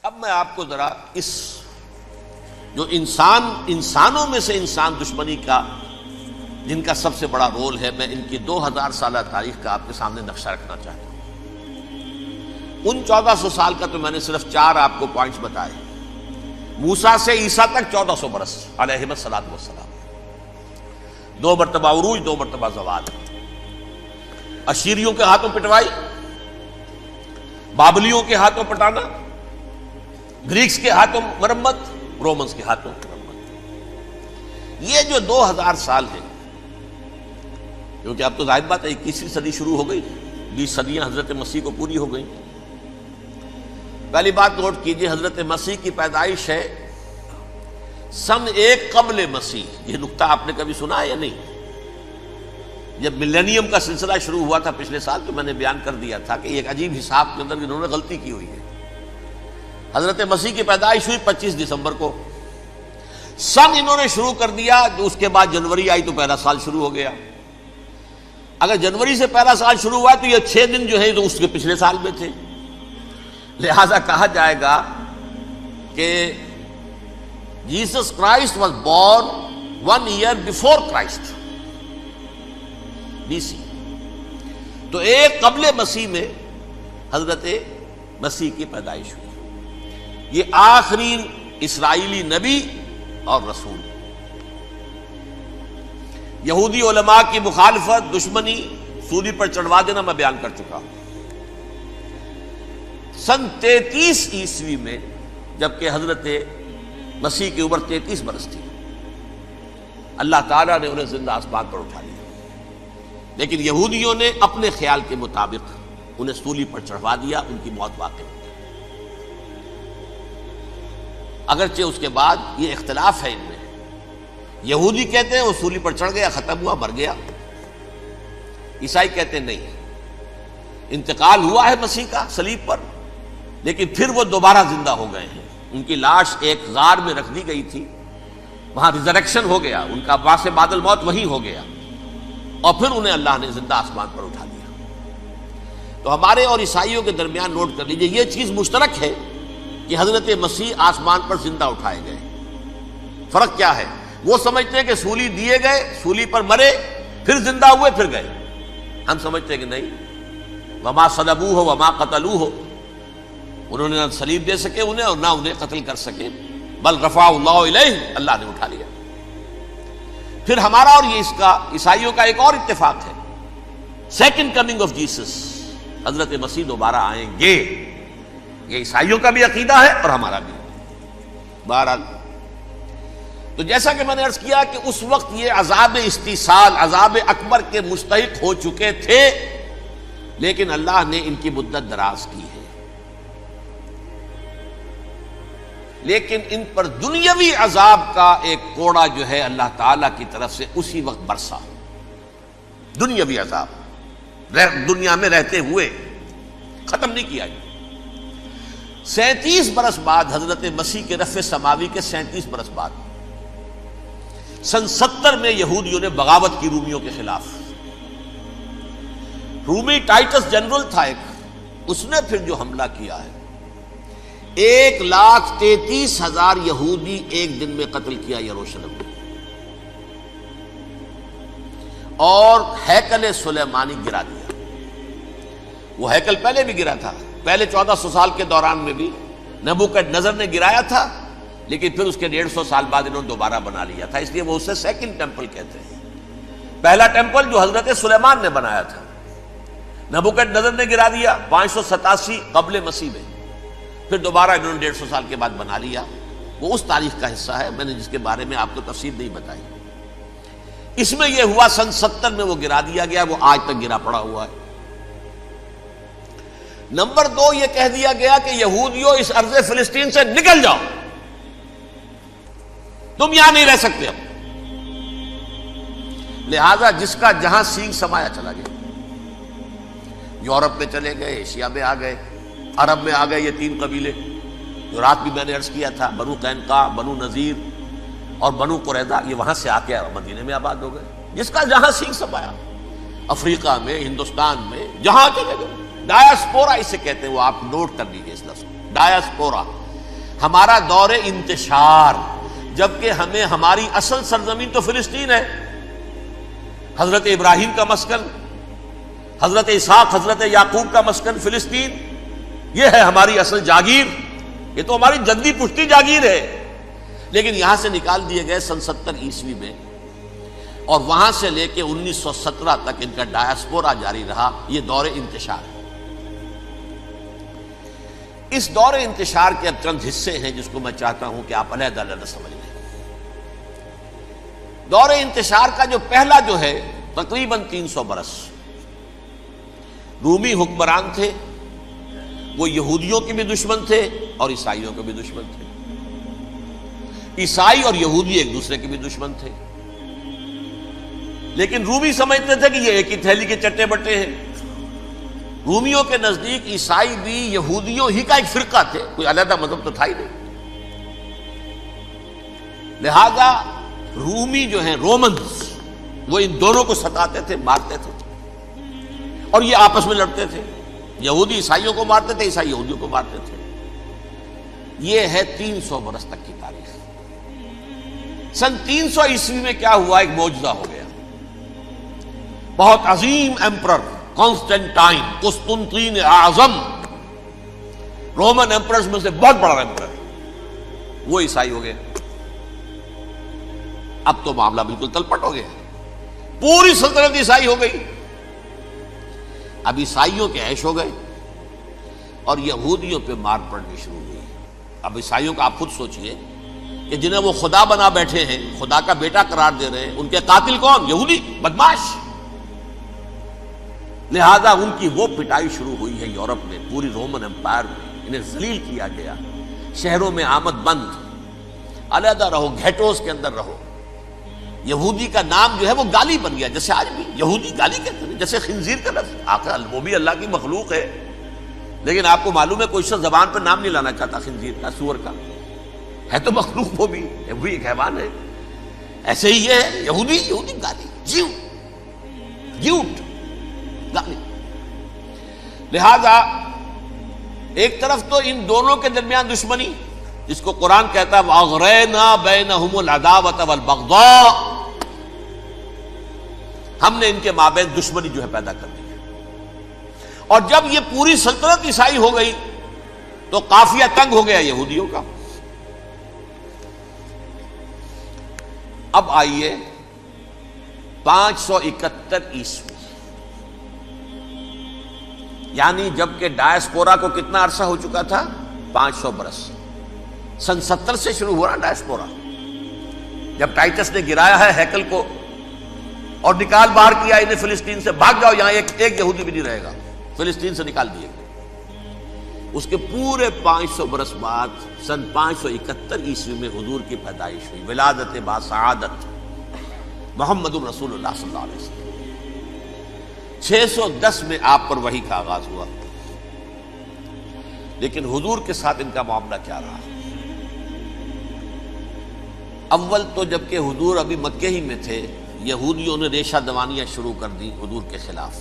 اب میں آپ کو ذرا اس جو انسانوں میں سے انسان دشمنی کا جن کا سب سے بڑا رول ہے، میں ان کی 2000 سالہ تاریخ کا آپ کے سامنے نقشہ رکھنا چاہتا ہوں۔ ان 1400 سال کا تو میں نے صرف 4 آپ کو پوائنٹس بتائے۔ موسیٰ سے عیسیٰ تک 1400 برس علیہ الصلوۃ والسلام، 2 مرتبہ عروج، 2 مرتبہ زوال، اشیریوں کے ہاتھوں پٹوائی، بابلیوں کے ہاتھوں پٹانا، گریکس کے ہاتھوں مرمت، رومنز کے ہاتھوں مرمت۔ یہ جو 2000 سال ہیں، کیونکہ اب تو ظاہر بات ہے 21ویں صدی شروع ہو گئی، 20 صدیاں حضرت مسیح کو پوری ہو گئی۔ پہلی بات نوٹ کیجئے، حضرت مسیح کی پیدائش ہے سن 1 قبل مسیح۔ یہ نقطہ آپ نے کبھی سنا ہے یا نہیں؟ جب ملینیم کا سلسلہ شروع ہوا تھا پچھلے سال، تو میں نے بیان کر دیا تھا کہ ایک عجیب حساب کے اندر انہوں نے غلطی کی ہوئی ہے۔ حضرت مسیح کی پیدائش ہوئی 25 دسمبر کو، سن انہوں نے شروع کر دیا، جو اس کے بعد جنوری آئی تو پہلا سال شروع ہو گیا۔ اگر جنوری سے پہلا سال شروع ہوا تو یہ 6 دن جو ہے تو اس کے پچھلے سال میں تھے، لہذا کہا جائے گا کہ Jesus Christ was born 1 year before Christ, BC۔ تو 1 قبل مسیح میں حضرت مسیح کی پیدائش ہوئی۔ یہ آخری اسرائیلی نبی اور رسول۔ یہودی علماء کی مخالفت، دشمنی، سولی پر چڑھوا دینا میں بیان کر چکا ہوں۔ سن 33 عیسوی میں، جبکہ حضرت مسیح کی عمر 33 برس تھی، اللہ تعالیٰ نے انہیں زندہ آسمان پر اٹھا لیا، لیکن یہودیوں نے اپنے خیال کے مطابق انہیں سولی پر چڑھوا دیا، ان کی موت واقع ہو گئی۔ اگرچہ اس کے بعد یہ اختلاف ہے ان میں، یہودی کہتے ہیں وہ سولی پر چڑھ گیا، ختم ہوا، مر گیا۔ عیسائی کہتے ہیں نہیں، انتقال ہوا ہے مسیح کا صلیب پر، لیکن پھر وہ دوبارہ زندہ ہو گئے ہیں۔ ان کی لاش ایک غار میں رکھ دی گئی تھی، وہاں ریزریکشن ہو گیا، ان کا باعث بعد الموت وہی ہو گیا، اور پھر انہیں اللہ نے زندہ آسمان پر اٹھا دیا۔ تو ہمارے اور عیسائیوں کے درمیان نوٹ کر لیجئے، یہ چیز مشترک ہے کہ حضرت مسیح آسمان پر زندہ اٹھائے گئے۔ فرق کیا ہے؟ وہ سمجھتے ہیں کہ سولی دیے گئے، سولی پر مرے، پھر زندہ ہوئے، پھر گئے۔ ہم سمجھتے ہیں کہ نہیں، وما صلبوہ وما قتلوہ، انہوں نے نہ صلیب دے سکے انہیں اور نہ انہیں قتل کر سکے، بل رفع اللہ الیہ، اللہ نے اٹھا لیا۔ پھر ہمارا اور یہ اس کا عیسائیوں کا ایک اور اتفاق ہے، سیکنڈ کمنگ آف جیسس، حضرت مسیح دوبارہ آئیں گے۔ یہ عیسائیوں کا بھی عقیدہ ہے اور ہمارا بھی۔ بہرحال تو جیسا کہ میں نے عرض کیا کہ اس وقت یہ عذاب استیصال، عذاب اکبر کے مستحق ہو چکے تھے، لیکن اللہ نے ان کی مدت دراز کی ہے۔ لیکن ان پر دنیاوی عذاب کا ایک کوڑا جو ہے اللہ تعالیٰ کی طرف سے اسی وقت برسا، دنیاوی عذاب دنیا میں رہتے ہوئے ختم نہیں کیا۔ 37 برس بعد، حضرت مسیح کے رفع سماوی کے 37 برس بعد، سن 70 میں یہودیوں نے بغاوت کی رومیوں کے خلاف۔ رومی ٹائٹس جنرل تھا ایک، اس نے پھر جو حملہ کیا ہے، 1,33,000 یہودی ایک دن میں قتل کیا یروشلم میں، اور ہیکل سلیمانی گرا دیا۔ وہ ہیکل پہلے بھی گرا تھا، پہلے 1400 سال کے دوران میں بھی نبوکدنضر نے گرایا تھا، لیکن پھر اس کے 150 سال بعد انہوں نے دوبارہ بنا لیا تھا، اس لیے وہ اسے سیکنڈ ٹیمپل کہتے ہیں۔ پہلا ٹیمپل جو حضرت سلیمان نے بنایا تھا، نبوکدنضر نے گرا دیا 587 قبل مسیح میں، پھر دوبارہ انہوں نے 150 سال کے بعد بنا لیا۔ وہ اس تاریخ کا حصہ ہے، میں نے جس کے بارے میں آپ کو تفصیل نہیں بتائی۔ اس میں یہ ہوا سن 70 میں وہ گرا دیا گیا، وہ آج تک گرا پڑا ہوا ہے۔ نمبر 2، یہ کہہ دیا گیا کہ یہودیوں اس ارض فلسطین سے نکل جاؤ، تم یہاں نہیں رہ سکتے اب۔ لہذا جس کا جہاں سینگ سمایا چلا گیا، یورپ میں چلے گئے، ایشیا میں آ گئے، عرب میں آ گئے، یہ 3 قبیلے جو رات بھی میں نے عرض کیا تھا، بنو قینقاع، بنو نذیر اور بنو قریظہ، یہ وہاں سے آ کے مدینے میں آباد ہو گئے۔ جس کا جہاں سینگ سمایا، افریقہ میں، ہندوستان میں، جہاں چلے گئے، ڈایاسپورا اسے کہتے ہیں، وہ آپ نوٹ کر لیجیے اس لفظ ڈایاسپورا، ہمارا دور انتشار، جبکہ ہمیں ہماری اصل سرزمین تو فلسطین ہے، حضرت ابراہیم کا مسکن، حضرت اسحاق حضرت یعقوب کا مسکن فلسطین، یہ ہے ہماری اصل جاگیر، یہ تو ہماری جدی پشتی جاگیر ہے، لیکن یہاں سے نکال دیے گئے سن 70 عیسوی میں، اور وہاں سے لے کے 1917 تک ان کا ڈایاسپورا جاری رہا۔ یہ دور انتشار ہے۔ اس دور انتشار کے اب چند حصے ہیں جس کو میں چاہتا ہوں کہ آپ علیحدہ علیحدہ سمجھ لیں۔ دور انتشار کا جو پہلا جو ہے تقریباً 300 برس رومی حکمران تھے، وہ یہودیوں کے بھی دشمن تھے اور عیسائیوں کے بھی دشمن تھے، عیسائی اور یہودی ایک دوسرے کے بھی دشمن تھے، لیکن رومی سمجھتے تھے کہ یہ ایک ہی تھیلی کے چٹے بٹے ہیں۔ رومیوں کے نزدیک عیسائی بھی یہودیوں ہی کا ایک فرقہ تھے، کوئی علیحدہ مذہب تو تھا ہی نہیں، لہذا رومی جو ہیں رومنز وہ ان دونوں کو ستاتے تھے، مارتے تھے، اور یہ آپس میں لڑتے تھے، یہودی عیسائیوں کو مارتے تھے، عیسائی یہودیوں کو مارتے تھے۔ یہ ہے 300 برس تک کی تاریخ۔ سن 300 عیسوی میں کیا ہوا؟ ایک معجزہ ہو گیا۔ بہت عظیم ایمپرر کانسٹینٹائن، قسطنطین اعظم، رومن ایمپررز میں سے بہت بڑا ایمپرر، وہ عیسائی ہو گئے۔ اب تو معاملہ بالکل تلپٹ ہو گیا، پوری سلطنت عیسائی ہو گئی۔ اب عیسائیوں کے عیش ہو گئے اور یہودیوں پہ مار پڑنی شروع ہوئی۔ اب عیسائیوں کا آپ خود سوچئے کہ جنہیں وہ خدا بنا بیٹھے ہیں، خدا کا بیٹا قرار دے رہے ہیں، ان کے قاتل کون؟ یہودی بدماش۔ لہذا ان کی وہ پٹائی شروع ہوئی ہے یورپ میں، پوری رومن امپائر میں انہیں ذلیل کیا گیا، شہروں میں آمد بند، علیحدہ رہو، گھیٹوز کے اندر رہو۔ یہودی کا نام جو ہے وہ گالی بن گیا، جیسے آج بھی یہودی گالی کہتے ہیں، جیسے خنزیر کا لفظ، آخر وہ بھی اللہ کی مخلوق ہے، لیکن آپ کو معلوم ہے کوئی شخص زبان پہ نام نہیں لانا چاہتا خنزیر کا، سور کا، ہے تو مخلوق، وہ بھی ایک حیوان ہے۔ ایسے ہی یہ ہے یہودی، یہودی گالی، جیوٹ گالی۔ لہذا ایک طرف تو ان دونوں کے درمیان دشمنی، جس کو قرآن کہتا ہے وَأَغْرَيْنَا بَيْنَهُمُ الْعَدَاوَةَ وَالْبَغْضَاءَ، ہم نے ان کے مابین دشمنی جو ہے پیدا کر دی ہے۔ اور جب یہ پوری سلطنت عیسائی ہو گئی تو قافیہ تنگ ہو گیا یہودیوں کا۔ اب آئیے 571 عیسوی، یعنی جب کہ ڈایاسپورا کو کتنا عرصہ ہو چکا تھا؟ 500 برس۔ سن 70 سے شروع ہوا نا ڈایاسپورا، جب ٹائٹس نے گرایا ہے ہیکل کو اور نکال باہر کیا انہیں فلسطین سے، بھاگ جاؤ یہاں ایک یہودی بھی نہیں رہے گا، فلسطین سے نکال دیے گئے۔ اس کے پورے 500 برس بعد سن 571 عیسوی میں حضور کی پیدائش ہوئی، ولادت با سعادت محمد رسول اللہ صلی اللہ علیہ وسلم۔ 610 میں آپ پر وحی کا آغاز ہوا، لیکن حضور کے ساتھ ان کا معاملہ کیا رہا؟ اول تو جبکہ حضور ابھی مکے ہی میں تھے، یہودیوں نے ریشہ دوانیاں شروع کر دی حضور کے خلاف۔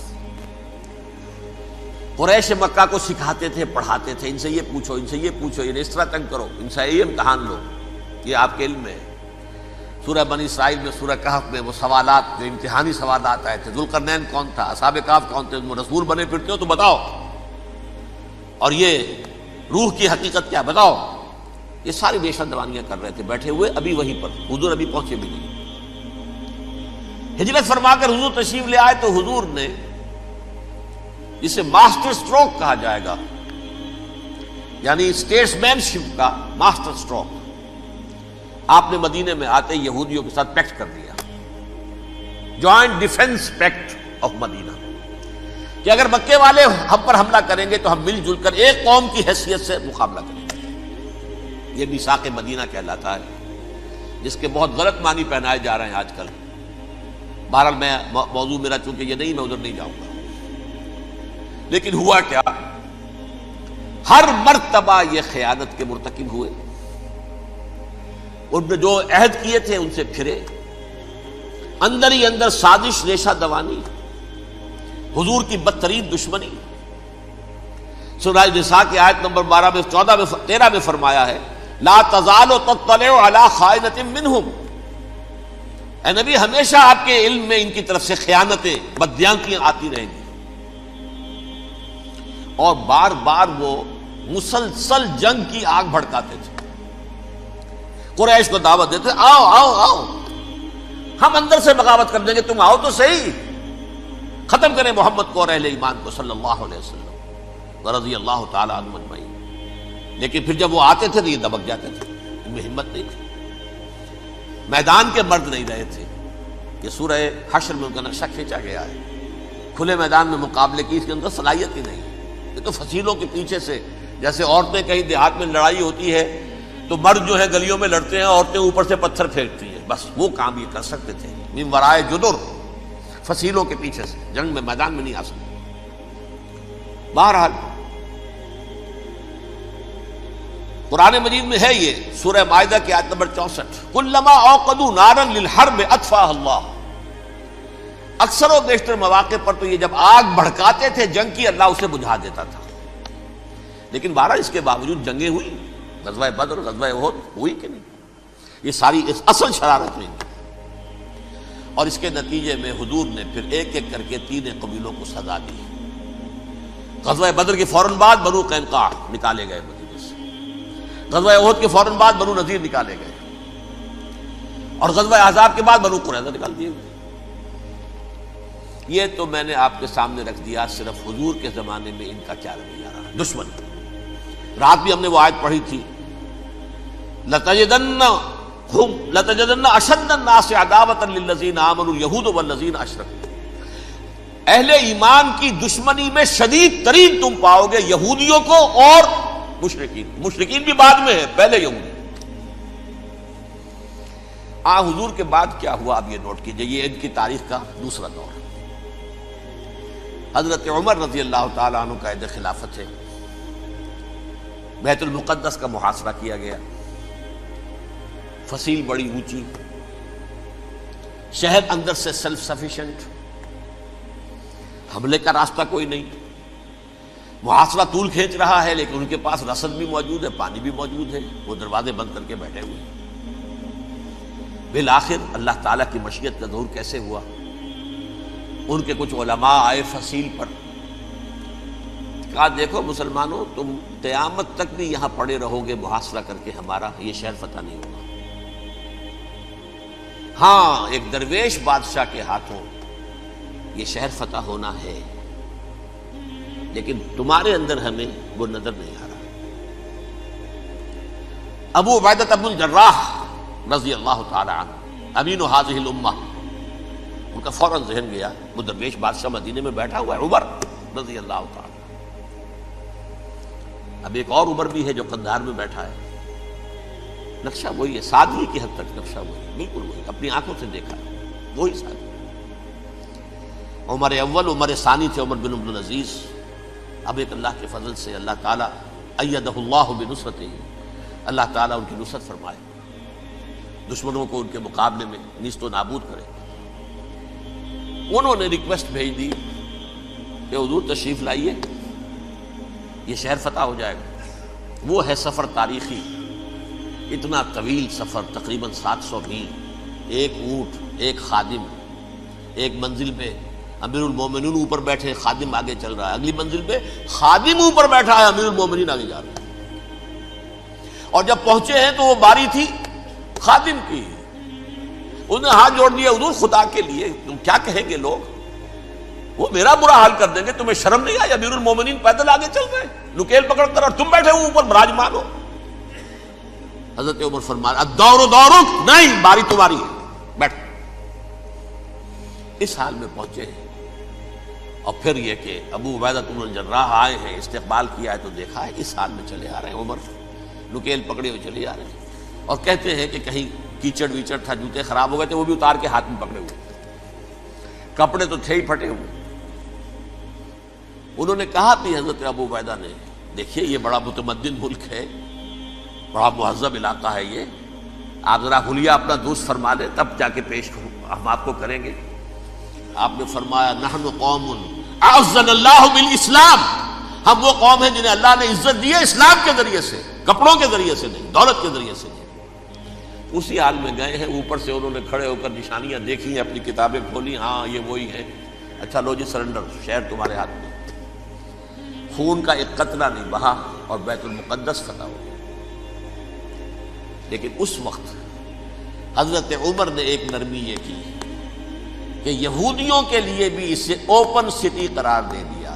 قریش مکہ کو سکھاتے تھے، پڑھاتے تھے، ان سے یہ پوچھو، ان سے یہ پوچھو، انہیں اس طرح تنگ کرو، ان سے یہ امتحان لو، یہ آپ کے علم میں ہے۔ سورہ بنی اسرائیل میں، سورہ کہف میں وہ سوالات، جو امتحانی سوالات آئے تھے، ذوالقرنین کون تھا، اصحاب کہف کون تھے، تم رسول بنے پھرتے ہو تو بتاؤ، اور یہ روح کی حقیقت کیا بتاؤ۔ یہ ساری ریشہ دوانیاں کر رہے تھے بیٹھے ہوئے، ابھی وہیں پر حضور ابھی پہنچے بھی نہیں۔ ہجرت فرما کر حضور تشریف لے آئے تو حضور نے، جسے ماسٹر سٹروک کہا جائے گا، یعنی اسٹیٹس مین شپ کا ماسٹر سٹروک، آپ نے مدینے میں آتے یہودیوں کے ساتھ پیکٹ کر دیا، جوائنٹ ڈیفنس پیکٹ آف مدینہ، کہ اگر مکے والے ہم پر حملہ کریں گے تو ہم مل جل کر ایک قوم کی حیثیت سے مقابلہ کریں گے۔ یہ میثاق مدینہ کہلاتا ہے، جس کے بہت غلط معنی پہنائے جا رہے ہیں آج کل۔ بہرحال میں موضوع میرا چونکہ یہ نہیں، میں ادھر نہیں جاؤں گا، لیکن ہوا کیا؟ ہر مرتبہ یہ خیانت کے مرتکب ہوئے، ان نے جو عہد کیے تھے ان سے پھرے، اندر ہی اندر سازش، ریشہ دوانی، حضور کی بدترین دشمنی۔ سورہ نساء کی آیت نمبر 12 میں 13 میں فرمایا ہے لا تزال تطلع علی خائنۃ منہم، اے نبی ہمیشہ آپ کے علم میں ان کی طرف سے خیانتیں، بددیانتیاں آتی رہیں گی. اور بار بار وہ مسلسل جنگ کی آگ بھڑکاتے تھے. قریش کو دعوت دیتے، آؤ آؤ آؤ ہم اندر سے بغاوت کر دیں گے، تم آؤ تو صحیح، ختم کریں محمد کو اور اہل ایمان کو صلی اللہ علیہ وسلم رضی اللہ تعالی عنہم اجمعین. لیکن پھر جب وہ آتے تھے تو یہ دبک جاتے تھے، ان میں ہمت نہیں تھی. میدان کے مرد نہیں رہے تھے. یہ سورہ حشر میں ان کا نقشہ کھینچا گیا ہے. کھلے میدان میں مقابلے کی اس کے اندر صلاحیت ہی نہیں. یہ تو فصیلوں کے پیچھے سے، جیسے عورتیں کہیں دیہات میں لڑائی ہوتی ہے تو مرد جو ہے گلیوں میں لڑتے ہیں، عورتیں اوپر سے پتھر پھینکتی ہیں، بس وہ کام یہ کر سکتے تھے. من ورائے جدر، فصیلوں کے پیچھے سے، جنگ میں میدان میں نہیں آ سکتے. بہرحال قرآن مجید میں ہے یہ سورہ مائدہ کی آیت نمبر 64، کلما اوقدوا نارا للحرب اطفاها اللہ. اکثر و بیشتر مواقع پر تو یہ جب آگ بھڑکاتے تھے جنگ کی، اللہ اسے بجھا دیتا تھا. لیکن بہرحال اس کے باوجود جنگیں ہوئی، غزوہ بدر، غزوہ احد ہوئی کہ نہیں؟ یہ ساری اس اصل شرارت ہوئی. اور اس کے نتیجے میں حضور نے پھر ایک ایک کر کے 3 قبیلوں کو سزا دی. غزوہ بدر کے فوراً بعد بنو قینقاع نکالے گئے مدینے سے، غزوہ احد کے فوراً بعد بنو نذیر نکالے گئے، اور غزوہ احزاب کے بعد بنو قریظہ نکال دیے گئے. یہ تو میں نے آپ کے سامنے رکھ دیا صرف حضور کے زمانے میں ان کا کیا رویہ رہا. دشمن، رات بھی ہم نے وہ آیت پڑھی تھی، لَتَجِدَنَّ أَشَدَّ النَّاسِ عَدَاوَةً لِلَّذِينَ آمَنُوا الْيَهُودُ وَالَّذِينَ أَشْرَكُوا. اہل ایمان کی دشمنی میں شدید ترین تم پاؤ گے یہودیوں کو اور مشرکین. مشرکین بھی بعد میں ہے، پہلے یہودی. حضور کے بعد کیا ہوا اب یہ نوٹ کیجئے. یہ ان کی تاریخ کا دوسرا دور. حضرت عمر رضی اللہ تعالیٰ عنہ قائد خلافت ہے. بیت المقدس کا محاصرہ کیا گیا، فصیل بڑی اونچی، شہر اندر سے سیلف سفیشینٹ، حملے کا راستہ کوئی نہیں. محاصرہ طول کھینچ رہا ہے لیکن ان کے پاس رسد بھی موجود ہے، پانی بھی موجود ہے، وہ دروازے بند کر کے بیٹھے ہوئے ہیں. بالآخر اللہ تعالیٰ کی مشیت کا ظہور کیسے ہوا؟ ان کے کچھ علماء آئے فصیل پر، کہا دیکھو مسلمانوں، تم قیامت تک بھی یہاں پڑے رہو گے محاصرہ کر کے، ہمارا یہ شہر فتح نہیں ہوگا. ہاں ایک درویش بادشاہ کے ہاتھوں یہ شہر فتح ہونا ہے، لیکن تمہارے اندر ہمیں وہ نظر نہیں آ رہا. ابو عبیدہ بن الجراح رضی اللہ تعالی عنہ، امین هذه الامہ، ان کا فوراً ذہن گیا وہ درویش بادشاہ مدینے میں بیٹھا ہوا ہے عمر رضی اللہ تعالی. اب ایک اور عمر بھی ہے جو قندھار میں بیٹھا ہے. نقشہ وہی ہے، سادگی کی حد تک نقشہ وہی ہے، بالکل وہی، اپنی آنکھوں سے دیکھا ہے وہی سادگی. عمر اول، عمر ثانی تھے عمر بن عبد العزیز. اب ایک اللہ کے فضل سے اللہ تعالیٰ ایدہ اللہ بنصرتہ، اللہ تعالیٰ ان کی نصرت فرمائے، دشمنوں کو ان کے مقابلے میں نیست و نابود کرے. انہوں نے ریکویسٹ بھیج دی کہ حضور تشریف لائیے، یہ شہر فتح ہو جائے گا. وہ ہے سفر تاریخی، اتنا طویل سفر، تقریباً 700 میل، ایک اونٹ، ایک خادم، ایک منزل پہ امیر المومنین اوپر بیٹھے، خادم آگے چل رہا ہے، اگلی منزل پہ خادم اوپر بیٹھا ہے، امیر المومنین آگے جا رہے ہیں. اور جب پہنچے ہیں تو وہ باری تھی خادم کی. انہوں نے ہاتھ جوڑ دیا، حضور خدا کے لیے تم کیا کہیں گے لوگ، وہ میرا برا حال کر دیں گے، تمہیں شرم نہیں آئی؟ امیر المومنین پیدل آگے چل رہے ہیں نکیل پکڑ کر، اور تم بیٹھے ہو اوپر براجمان ہو. حضرت عمر فرمایا الدور دورک، نہیں باری تمہاری ہے، بیٹھ. اس حال میں پہنچے ہیں. اور پھر یہ کہ ابو عبیدہ بن الجراح آئے ہیں، استقبال کیا ہے تو دیکھا ہے اس حال میں چلے آ رہے ہیں. عمر نکیل پکڑے ہوئے چلے آ رہے ہیں، اور کہتے ہیں کہ کہیں کیچڑ ویچڑ تھا، جوتے خراب ہو گئے تھے، وہ بھی اتار کے ہاتھ میں پکڑے ہوئے، کپڑے تو تھے ہی پھٹے ہوئے. انہوں نے کہا بھی حضرت ابو عبیدہ نے، دیکھیے یہ بڑا متمدن ملک ہے، بڑا مہذب علاقہ ہے یہ، آپ ذرا حلیہ اپنا درست فرما لیں تب جا کے پیش ہم آپ کو کریں گے. آپ نے فرمایا نحن قوم اعزنا اللہ بالاسلام ہم وہ قوم ہیں جنہیں اللہ نے عزت دی ہے اسلام کے ذریعے سے، کپڑوں کے ذریعے سے نہیں، دولت کے ذریعے سے نہیں۔ اسی حال میں گئے ہیں، اوپر سے انہوں نے کھڑے ہو کر نشانیاں دیکھی ہیں، اپنی کتابیں کھولی، ہاں یہ وہی ہے، اچھا لو جی سرنڈر، شہر تمہارے ہاتھ میں۔ خون کا ایک قطرہ نہیں بہا اور بیت المقدس فتح ہو گیا۔ لیکن اس وقت حضرت عمر نے ایک نرمی یہ کی کہ یہودیوں کے لیے بھی اسے اوپن سٹی قرار دے دیا۔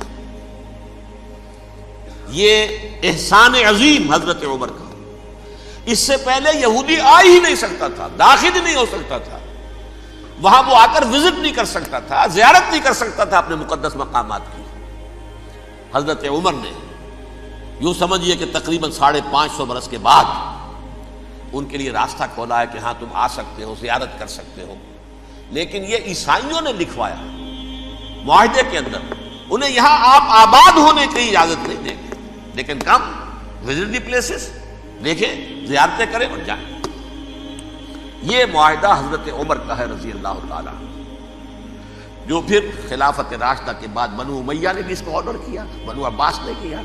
یہ احسان عظیم حضرت عمر کا، اس سے پہلے یہودی آ ہی نہیں سکتا تھا، داخل ہی نہیں ہو سکتا تھا، وہاں وہ آ کر وزٹ نہیں کر سکتا تھا، زیارت نہیں کر سکتا تھا اپنے مقدس مقامات کی۔ حضرت عمر نے یوں سمجھیے کہ تقریباً 550 برس کے بعد ان کے لیے راستہ کھولا ہے کہ ہاں تم آ سکتے ہو، زیارت کر سکتے ہو۔ لیکن یہ عیسائیوں نے لکھوایا معاہدے کے اندر، انہیں یہاں آپ آباد ہونے کی اجازت نہیں دیں گے، لیکن کم وزٹ دی پلیسز، دیکھیں زیارتیں کریں اور جائیں۔ یہ معاہدہ حضرت عمر کا ہے رضی اللہ تعالیٰ، جو پھر خلافت راشدہ کے بعد بنو امیہ نے بھی اس کو آنر کیا، بنو عباس نے کیا۔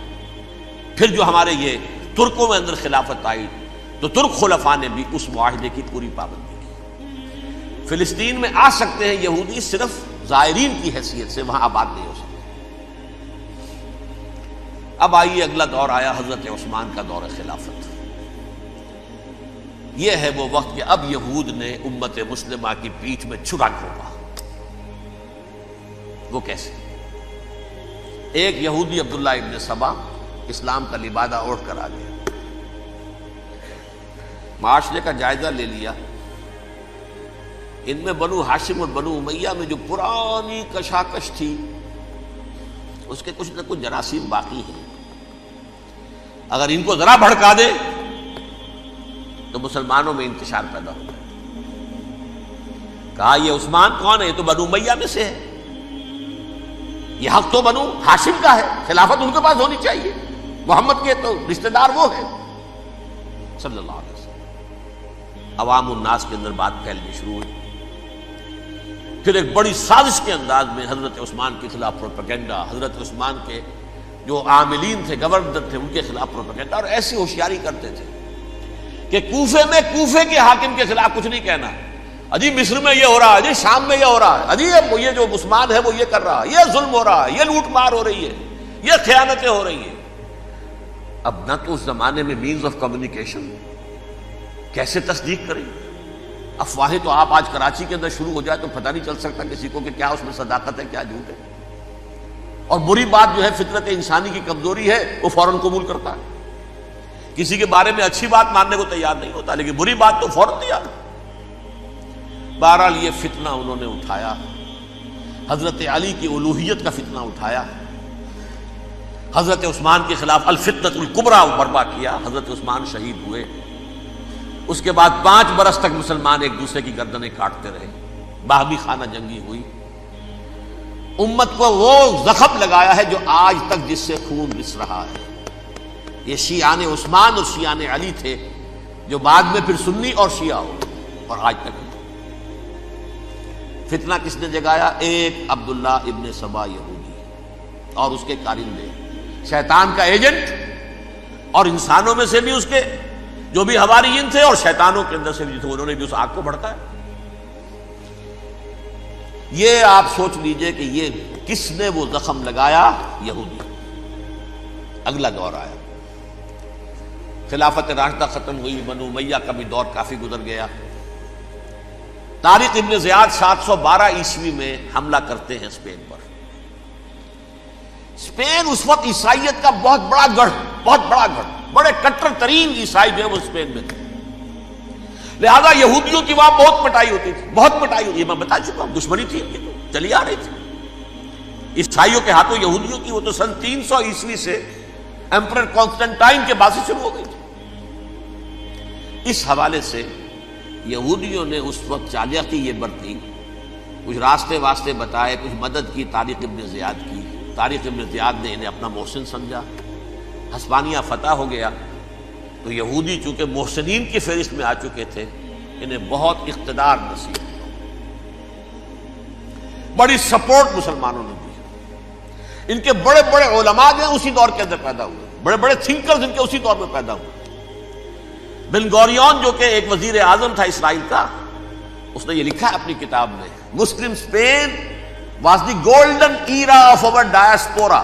پھر جو ہمارے یہ ترکوں میں اندر خلافت آئی تو ترک خلفاء نے بھی اس معاہدے کی پوری پابندی کی۔ فلسطین میں آ سکتے ہیں یہودی صرف زائرین کی حیثیت سے، وہاں آباد نہیں ہو سکتے۔ اب آئیے اگلا دور آیا حضرت عثمان کا دور خلافت۔ یہ ہے وہ وقت کہ اب یہود نے امت مسلمہ کی پیٹھ میں چھرا گھونپا۔ وہ کیسے؟ ایک یہودی عبداللہ ابن سبا اسلام کا لبادہ اوڑھ کر آ گیا، معاشرے کا جائزہ لے لیا، ان میں بنو ہاشم اور بنو امیہ میں جو پرانی کشاکش تھی اس کے کچھ نہ کچھ جراثیم باقی ہیں، اگر ان کو ذرا بھڑکا دے تو مسلمانوں میں انتشار پیدا ہوگا۔ کہا یہ عثمان کون ہے؟ یہ تو بنو امیہ میں سے ہے، یہ حق تو بنو ہاشم کا ہے، خلافت ان کے پاس ہونی چاہیے، محمد کے تو رشتہ دار وہ ہیں صلی اللہ علیہ وسلم۔ عوام الناس کے اندر بات پھیلنی شروع ہوئی۔ پھر ایک بڑی سازش کے انداز میں حضرت عثمان کے خلاف پروپیگنڈا، حضرت عثمان کے جو عاملین تھے، گورنر تھے، ان کے خلاف پروپیگنڈا، اور ایسی ہوشیاری کرتے تھے کہ کوفے میں کوفے کے حاکم کے خلاف کچھ نہیں کہنا، اجی مصر میں یہ ہو رہا ہے، اجی شام میں یہ ہو رہا ہے، اجی یہ جو عثمان ہے وہ یہ کر رہا ہے، یہ ظلم ہو رہا ہے، یہ لوٹ مار ہو رہی ہے، یہ خیانتیں ہو رہی ہیں۔ اب نہ تو اس زمانے میں مینز آف کمیونیکیشن، کیسے تصدیق کریں؟ افواہیں تو آپ آج کراچی کے اندر شروع ہو جائے تو پتہ نہیں چل سکتا کسی کو کہ کیا اس میں صداقت ہے کیا جھوٹ ہے، اور بری بات جو ہے فطرت انسانی کی کمزوری ہے وہ فوراً قبول کرتا ہے، کسی کے بارے میں اچھی بات ماننے کو تیار نہیں ہوتا، لیکن بری بات تو فوراً تیار۔ بہرحال یہ فتنہ انہوں نے اٹھایا، حضرت علی کی الوہیت کا فتنہ اٹھایا، حضرت عثمان کے خلاف الفتنۃ الکبریٰ برپا کیا، حضرت عثمان شہید ہوئے۔ اس کے بعد 5 برس تک مسلمان ایک دوسرے کی گردنیں کاٹتے رہے، باہمی خانہ جنگی ہوئی، امت کو وہ زخم لگایا ہے جو آج تک جس سے خون رس رہا ہے۔ یہ شیعان عثمان اور شیعان علی تھے جو بعد میں پھر سنی اور شیعہ ہو، اور آج تک فتنہ کس نے جگایا؟ ایک عبداللہ ابن سبا یہودی اور اس کے کارندے، شیطان کا ایجنٹ، اور انسانوں میں سے بھی اس کے جو بھی حواریین تھے اور شیطانوں کے اندر سے بھی تھے، انہوں نے بھی اس آگ کو بھڑکایا۔ یہ آپ سوچ لیجئے کہ یہ کس نے وہ زخم لگایا؟ یہودی۔ اگلا دور آیا، خلافت راشدہ ختم ہوئی، بنو امیہ کا بھی دور کافی گزر گیا۔ طارق ابن زیاد 712 عیسوی میں حملہ کرتے ہیں اسپین پر۔ اسپین اس وقت عیسائیت کا بہت بڑا گڑھ، بڑے کٹر ترین عیسائی جو ہے وہ اسپین میں تھے، لہذا یہودیوں کی وہاں بہت پٹائی ہوتی تھی، یہ میں بتا چکا ہوں، دشمنی تھی ان کی تو چلی آ رہی تھی عیسائیوں کے ہاتھوں یہودیوں کی، وہ تو سن 300 عیسوی سے ایمپرر کانسٹنٹائن کے بعد سے شروع ہو گئی تھی۔ اس حوالے سے یہودیوں نے اس وقت چالاکی یہ برتی، کچھ راستے واسطے بتائے، کچھ مدد کی طارق ابن زیاد کی۔ طارق ابن زیاد نے انہیں اپنا محسن سمجھا، ہسپانیہ فتح ہو گیا تو یہودی چونکہ محسنین کی فہرست میں آ چکے تھے، انہیں بہت اقتدار نصیب ہوا، بڑی سپورٹ مسلمانوں نے دی۔ ان کے بڑے بڑے علماء جو ہیں اسی دور کے اندر پیدا ہوئے، بڑے بڑے تھنکرز ان کے اسی دور میں پیدا ہوئے۔ بن گوریون جو کہ ایک وزیر اعظم تھا اسرائیل کا، اس نے یہ لکھا ہے اپنی کتاب میں، Muslim Spain was the golden era of our diaspora.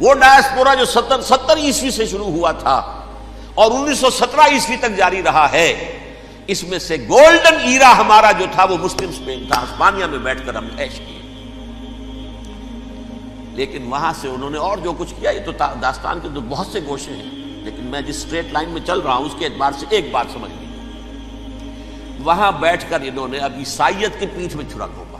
وہ ڈائسپورا جو 70 عیسوی سے شروع ہوا تھا اور 1917 عیسوی تک جاری رہا ہے، اس میں سے گولڈن ایرا ہمارا جو تھا وہ مسلم اسپین تھا۔ ہسپانیہ میں بیٹھ کر ہم عیش کیے، لیکن وہاں سے انہوں نے اور جو کچھ کیا، یہ تو داستان کے بہت سے گوشے ہیں، لیکن میں جس اسٹریٹ لائن میں چل رہا ہوں اس کے اعتبار سے ایک بات سمجھ لیجیے، وہاں بیٹھ کر انہوں نے اب عیسائیت کی پیٹھ میں چھرا گھونپا،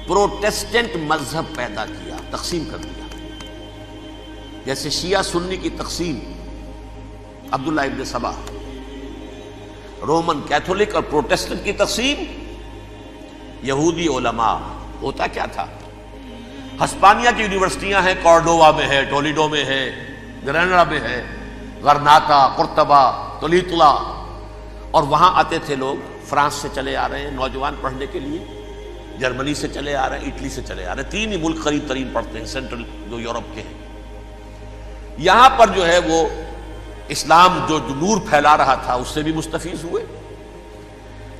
پروٹیسٹنٹ مذہب پیدا کیا، تقسیم کر دیا، جیسے شیعہ سنی کی تقسیم، عبداللہ ابن سبا، رومن کیتھولک اور پروٹیسٹنٹ کی تقسیم، یہودی علماء۔ ہوتا کیا تھا، ہسپانیہ کی یونیورسٹیاں ہیں، کارڈووا میں ہے، ٹولیڈو میں ہے، گریناڈا میں ہے، غرناطہ، قرطبہ، تولیتلا، اور وہاں آتے تھے لوگ، فرانس سے چلے آ رہے ہیں نوجوان پڑھنے کے لیے، جرمنی سے چلے آ رہے ہیں، اٹلی سے چلے آ رہے ہیں، 3 ہی ملک قریب ترین پڑھتے ہیں سینٹرل جو یورپ کے ہیں۔ یہاں پر جو ہے وہ اسلام جو نور پھیلا رہا تھا اس سے بھی مستفیض ہوئے،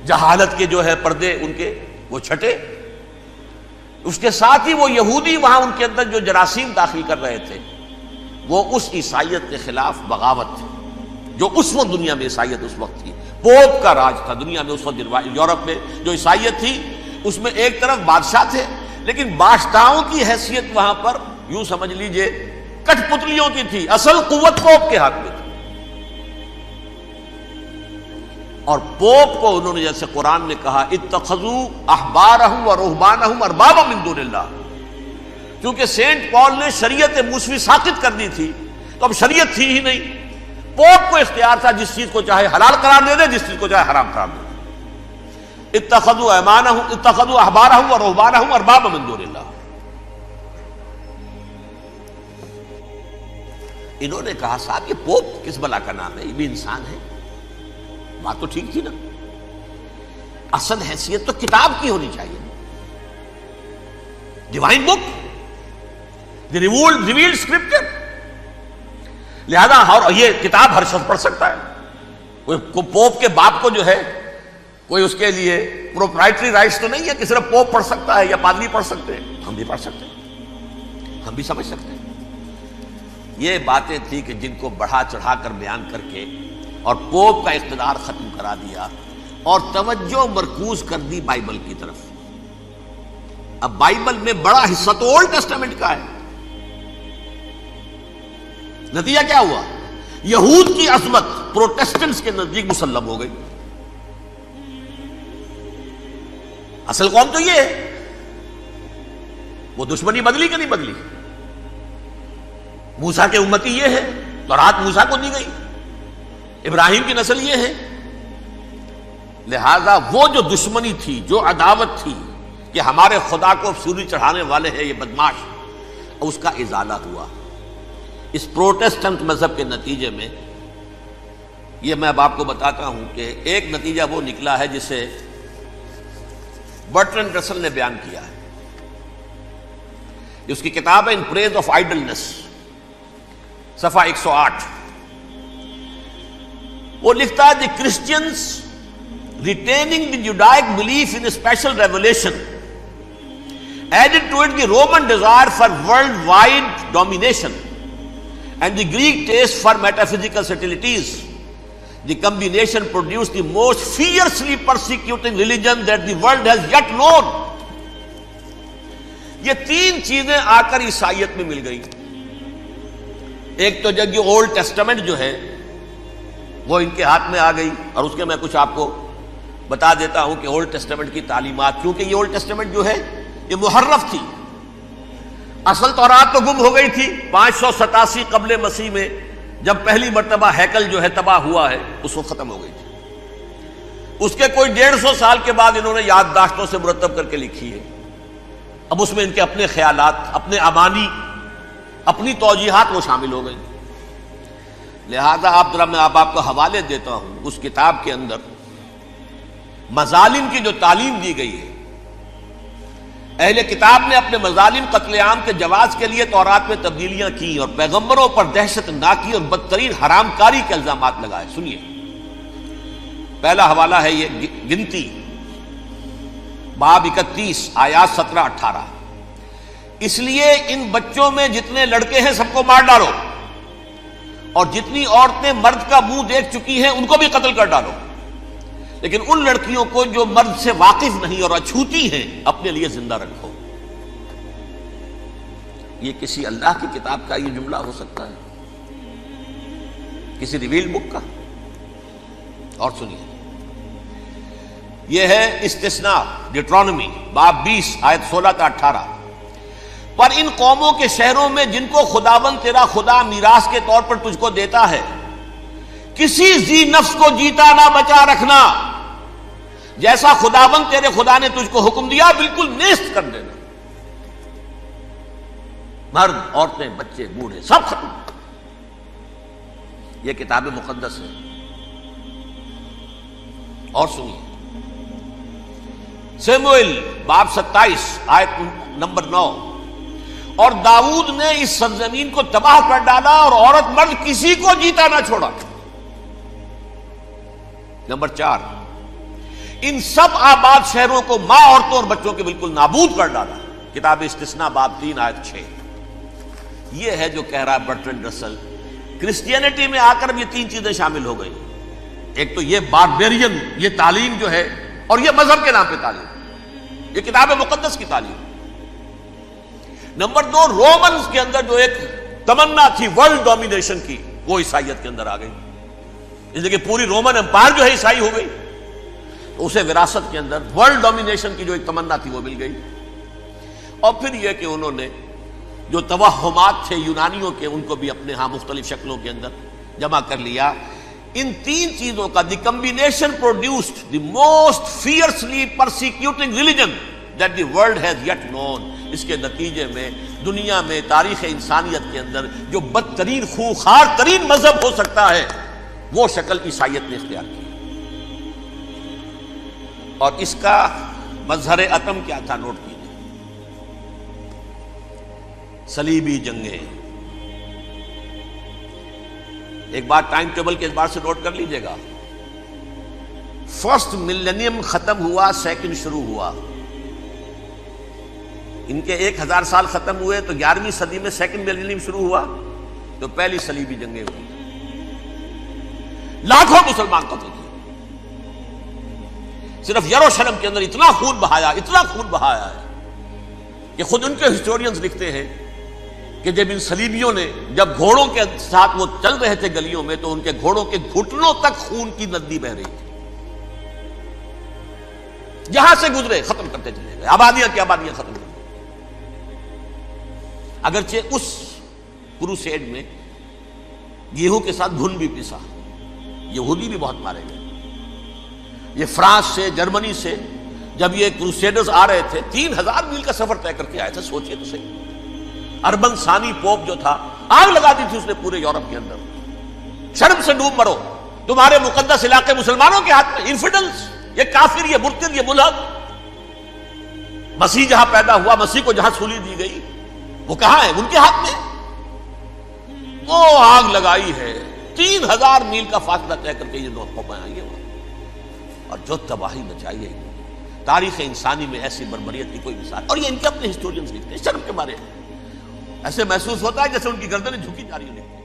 جہالت کے جو ہے پردے ان کے وہ چھٹے، اس کے ساتھ ہی وہ یہودی وہاں ان کے اندر جو جراثیم داخل کر رہے تھے وہ اس عیسائیت کے خلاف بغاوت تھی، جو اس وقت دنیا میں عیسائیت اس وقت تھی، پوپ کا راج تھا دنیا میں اس وقت۔ یورپ میں جو عیسائیت تھی اس میں ایک طرف بادشاہ تھے، لیکن بادشاہوں کی حیثیت وہاں پر یوں سمجھ لیجئے کٹ پتلیوں کی تھی، اصل قوت پوپ کے ہاتھ میں تھی۔ اور پوپ کو انہوں نے جیسے قرآن نے کہا اتخذوا احبارهم ورهبانهم اربابا من دون اللہ، کیونکہ سینٹ پال نے شریعت موسوی ساقط کر دی تھی تو اب شریعت تھی ہی نہیں، پوپ کو اختیار تھا جس چیز کو چاہے حلال قرار دے دے، جس چیز کو چاہے حرام قرار دے دے۔ اتخذوا احبارهم ورهبانهم اربابا من دون اللہ۔ انہوں نے کہا صاحب یہ پوپ کس بلا کا نام ہے، یہ بھی انسان ہے، بات تو ٹھیک تھی نا، اصل حیثیت تو کتاب کی ہونی چاہیے، ڈیوائن بک، دی ریویلڈ اسکرپچر، لہذا یہ کتاب ہر شخص پڑھ سکتا ہے، کوئی پوپ کے باپ کو جو ہے کوئی اس کے لیے پروپرائٹری رائٹس تو نہیں ہے کہ صرف پوپ پڑھ سکتا ہے یا پادری پڑھ سکتے ہیں، ہم بھی پڑھ سکتے ہیں، ہم بھی سمجھ سکتے ہیں۔ یہ باتیں تھی کہ جن کو بڑھا چڑھا کر بیان کر کے اور پوپ کا اقتدار ختم کرا دیا اور توجہ مرکوز کر دی بائبل کی طرف۔ اب بائبل میں بڑا حصہ تو اولڈ ٹیسٹامنٹ کا ہے، نتیجہ کیا ہوا، یہود کی عظمت پروٹیسٹنٹس کے نزدیک مسلم ہو گئی۔ اصل قوم تو یہ ہے، وہ دشمنی بدلی کہ نہیں بدلی، موسیٰ کے امتی یہ ہے، تورات موسیٰ کو دی گئی، ابراہیم کی نسل یہ ہے، لہذا وہ جو دشمنی تھی، جو عداوت تھی کہ ہمارے خدا کو سوری چڑھانے والے ہیں یہ بدماش، اس کا ازالہ ہوا اس پروٹیسٹنٹ مذہب کے نتیجے میں۔ یہ میں اب آپ کو بتاتا ہوں کہ ایک نتیجہ وہ نکلا ہے جسے برٹرنڈ رسل نے بیان کیا ہے، اس کی کتاب ہے ان پریز آف آئیڈلنس، صفحہ 108۔ وہ لکھتا ہے the Christians retaining the Judaic belief in special revelation added to it the Roman desire for worldwide domination and the Greek taste for metaphysical subtleties. The combination produced the most fiercely persecuting religion that the world has yet known. یہ 3 چیزیں آ کر عیسائیت میں مل گئی۔ ایک تو جب یہ اولڈ ٹیسٹامنٹ جو ہے وہ ان کے ہاتھ میں آ گئی، اور اس کے میں کچھ آپ کو بتا دیتا ہوں کہ اولڈ ٹیسٹامنٹ کی تعلیمات، کیونکہ یہ اولڈ ٹیسٹامنٹ جو ہے یہ محرف تھی، اصل تورات تو گم ہو گئی تھی 587 قبل مسیح میں، جب پہلی مرتبہ ہیکل جو ہے تباہ ہوا ہے اس وقت ختم ہو گئی تھی۔ اس کے کوئی 150 سال کے بعد انہوں نے یادداشتوں سے مرتب کر کے لکھی ہے، اب اس میں ان کے اپنے خیالات، اپنے امانی، اپنی توجیحات وہ شامل ہو گئی۔ لہذا میں آپ کو حوالے دیتا ہوں، اس کتاب کے اندر مظالم کی جو تعلیم دی گئی ہے، اہل کتاب نے اپنے مظالم قتل عام کے جواز کے لیے تورات میں تبدیلیاں کی اور پیغمبروں پر دہشت ناکی اور بدترین حرام کاری کے الزامات لگائے. سنیے، پہلا حوالہ ہے یہ گنتی باب 31 آیات 17-18. اس لیے ان بچوں میں جتنے لڑکے ہیں سب کو مار ڈالو، اور جتنی عورتیں مرد کا منہ دیکھ چکی ہیں ان کو بھی قتل کر ڈالو، لیکن ان لڑکیوں کو جو مرد سے واقف نہیں اور اچھوتی ہیں اپنے لیے زندہ رکھو. یہ کسی اللہ کی کتاب کا یہ جملہ ہو سکتا ہے؟ کسی ریویل بک کا؟ اور سنیے، یہ ہے استثناء ڈیٹرانومی باب 20 آیت 16-18. پر ان قوموں کے شہروں میں جن کو خداوند تیرا خدا میراث کے طور پر تجھ کو دیتا ہے، کسی ذی نفس کو جیتا نہ بچا رکھنا، جیسا خداوند تیرے خدا نے تجھ کو حکم دیا بالکل نیست کر دینا. مرد، عورتیں، بچے، بوڑھے سب ختم. یہ کتاب مقدس ہے. اور سنیے، سموئیل باب 27 آیت نمبر 9. اور داؤد نے اس سرزمین کو تباہ کر ڈالا اور عورت مرد کسی کو جیتا نہ چھوڑا. نمبر 4، ان سب آباد شہروں کو ماں، عورتوں اور بچوں کے بالکل نابود کر ڈالا. کتاب استثناء باب 3 آیت 6. یہ ہے جو کہہ رہا ہے برٹرنڈ رسل، کرسچینٹی میں آ کر اب یہ 3 چیزیں شامل ہو گئی. ایک تو یہ باربیرین یہ تعلیم جو ہے، اور یہ مذہب کے نام پہ تعلیم، یہ کتاب مقدس کی تعلیم. نمبر 2، رومنز کے اندر جو ایک تمنا تھی ورلڈ ڈومینیشن کی، وہ عیسائیت کے اندر آ گئی. اس لیے کہ پوری رومن امپائر جو ہے عیسائی ہو گئی، تو اسے وراثت کے اندر ورلڈ ڈومینیشن کی جو ایک تمنا تھی وہ مل گئی. اور پھر یہ کہ انہوں نے جو توہمات تھے یونانیوں کے، ان کو بھی اپنے ہاں مختلف شکلوں کے اندر جمع کر لیا. ان 3 چیزوں کا the combination produced the most fiercely persecuting religion that the world has yet known. اس کے نتیجے میں دنیا میں تاریخ انسانیت کے اندر جو بدترین خوخار ترین مذہب ہو سکتا ہے وہ شکل عیسائیت نے اختیار کی. اور اس کا مظہر عتم کیا تھا؟ نوٹ کیجیے، صلیبی جنگیں. ایک بار ٹائم ٹیبل کے اعتبار سے نوٹ کر لیجئے گا. فرسٹ ملینیم ختم ہوا، سیکنڈ شروع ہوا. ان کے 1000 سال ختم ہوئے تو 11ویں صدی میں سیکنڈ ملینیم شروع ہوا، تو پہلی صلیبی جنگیں ہوئی. لاکھوں مسلمان قتل کیے. صرف یروشلم کے اندر اتنا خون بہایا ہے کہ خود ان کے ہسٹورینز لکھتے ہیں کہ جب ان صلیبیوں نے جب گھوڑوں کے ساتھ وہ چل رہے تھے گلیوں میں، تو ان کے گھوڑوں کے گھٹنوں تک خون کی ندی بہ رہی تھی. جہاں سے گزرے ختم کرتے چلے گئے، آبادیاں کی آبادیاں ختم کر. اگرچہ اس کروسیڈ میں گیہوں کے ساتھ گھن بھی پیسا، یہودی بھی بہت مارے گئے. یہ فرانس سے، جرمنی سے جب یہ کروسیڈرز آ رہے تھے، 3000 میل کا سفر طے کر کے آئے تھے. سوچئے تو صحیح. اربن ثانی پوپ جو تھا، آگ لگا دی تھی اس نے پورے یورپ کے اندر. شرم سے ڈوب مرو، تمہارے مقدس علاقے مسلمانوں کے ہاتھ میں. انفیڈلز، یہ کافر، یہ مرتد، یہ ملحد. مسیح جہاں پیدا ہوا، مسیح کو جہاں سولی دی گئی، وہ کہاں ہے؟ ان کے ہاتھ میں. وہ آگ لگائی ہے، 3000 میل کا فاصلہ طے کر کے یہ قومیں آئی ہیں، اور جو تباہی مچائی ہے. تاریخ انسانی میں ایسی بربریت کی کوئی مثال. اور یہ ان کے اپنے ہسٹورینز لکھتے ہیں. شرم کے مارے ایسے محسوس ہوتا ہے جیسے ان کی گردنیں جھکی جا رہی ہیں.